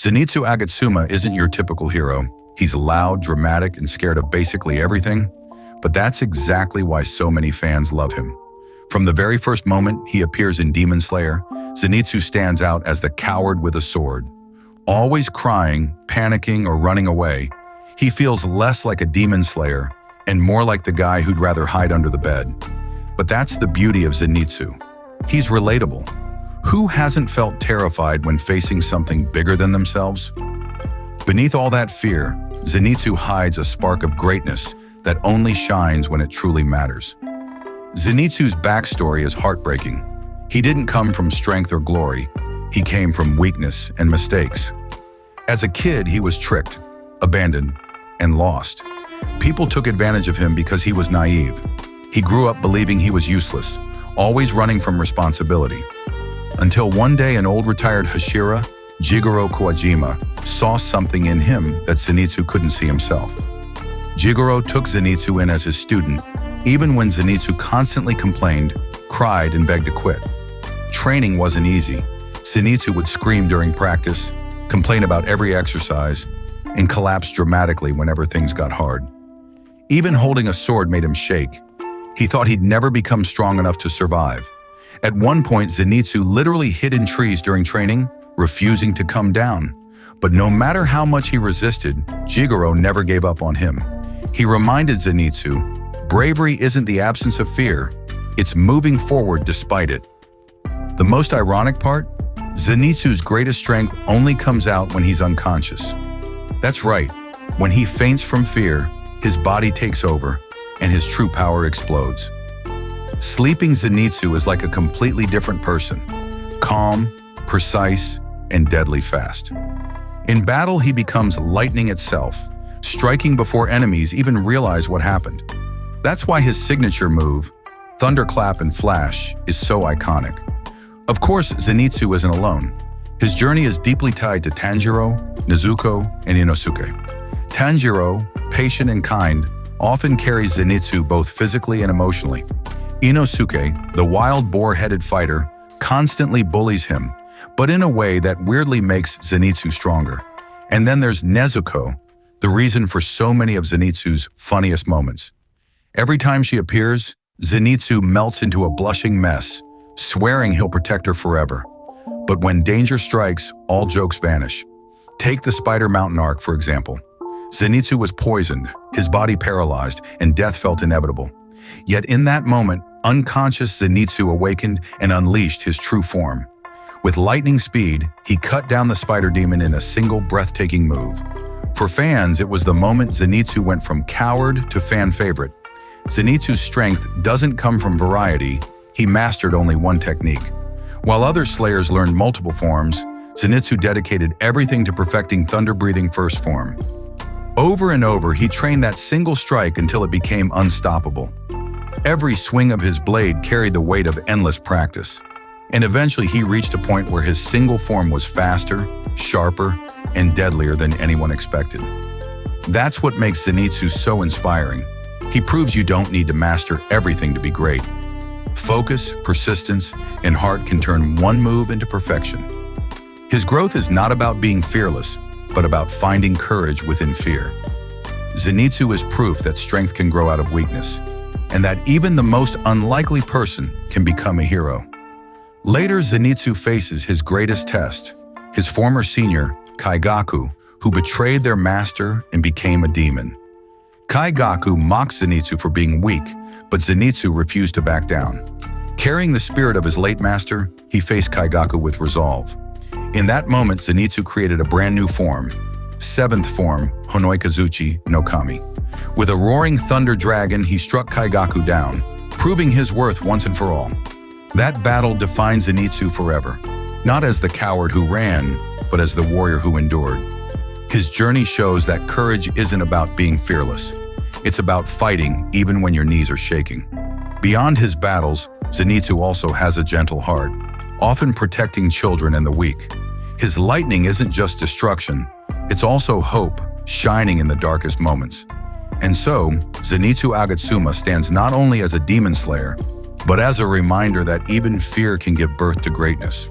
Zenitsu Agatsuma isn't your typical hero. He's loud, dramatic, and scared of basically everything, but that's exactly why so many fans love him. From the very first moment he appears in Demon Slayer, Zenitsu stands out as the coward with a sword. Always crying, panicking, or running away, he feels less like a demon slayer and more like the guy who'd rather hide under the bed. But that's the beauty of Zenitsu. He's relatable. Who hasn't felt terrified when facing something bigger than themselves? Beneath all that fear, Zenitsu hides a spark of greatness that only shines when it truly matters. Zenitsu's backstory is heartbreaking. He didn't come from strength or glory. He came from weakness and mistakes. As a kid, he was tricked, abandoned, and lost. People took advantage of him because he was naive. He grew up believing he was useless, always running from responsibility. Until one day an old retired Hashira, Jigoro Kojima, saw something in him that Zenitsu couldn't see himself. Jigoro took Zenitsu in as his student, even when Zenitsu constantly complained, cried, and begged to quit. Training wasn't easy. Zenitsu would scream during practice, complain about every exercise, and collapse dramatically whenever things got hard. Even holding a sword made him shake. He thought he'd never become strong enough to survive. At one point, Zenitsu literally hid in trees during training, refusing to come down. But no matter how much he resisted, Jigoro never gave up on him. He reminded Zenitsu, bravery isn't the absence of fear, it's moving forward despite it. The most ironic part? Zenitsu's greatest strength only comes out when he's unconscious. That's right, when he faints from fear, his body takes over, and his true power explodes. Sleeping Zenitsu is like a completely different person, calm, precise, and deadly fast. In battle, he becomes lightning itself, striking before enemies even realize what happened. That's why his signature move, Thunderclap and Flash, is so iconic. Of course, Zenitsu isn't alone. His journey is deeply tied to Tanjiro, Nezuko, and Inosuke. Tanjiro, patient and kind, often carries Zenitsu both physically and emotionally. Inosuke, the wild boar-headed fighter, constantly bullies him, but in a way that weirdly makes Zenitsu stronger. And then there's Nezuko, the reason for so many of Zenitsu's funniest moments. Every time she appears, Zenitsu melts into a blushing mess, swearing he'll protect her forever. But when danger strikes, all jokes vanish. Take the Spider Mountain arc, for example. Zenitsu was poisoned, his body paralyzed, and death felt inevitable. Yet in that moment, unconscious Zenitsu awakened and unleashed his true form. With lightning speed, he cut down the spider demon in a single breathtaking move. For fans, it was the moment Zenitsu went from coward to fan favorite. Zenitsu's strength doesn't come from variety, he mastered only one technique. While other slayers learned multiple forms, Zenitsu dedicated everything to perfecting thunder-breathing first form. Over and over, he trained that single strike until it became unstoppable. Every swing of his blade carried the weight of endless practice. And eventually he reached a point where his single form was faster, sharper, and deadlier than anyone expected. That's what makes Zenitsu so inspiring. He proves you don't need to master everything to be great. Focus, persistence, and heart can turn one move into perfection. His growth is not about being fearless, but about finding courage within fear. Zenitsu is proof that strength can grow out of weakness, and that even the most unlikely person can become a hero. Later, Zenitsu faces his greatest test, his former senior, Kaigaku, who betrayed their master and became a demon. Kaigaku mocked Zenitsu for being weak, but Zenitsu refused to back down. Carrying the spirit of his late master, he faced Kaigaku with resolve. In that moment, Zenitsu created a brand new form, seventh form, Honoikazuchi no Kami. With a roaring thunder dragon, he struck Kaigaku down, proving his worth once and for all. That battle defined Zenitsu forever, not as the coward who ran, but as the warrior who endured. His journey shows that courage isn't about being fearless. It's about fighting even when your knees are shaking. Beyond his battles, Zenitsu also has a gentle heart, often protecting children and the weak. His lightning isn't just destruction, it's also hope, shining in the darkest moments. And so, Zenitsu Agatsuma stands not only as a demon slayer, but as a reminder that even fear can give birth to greatness.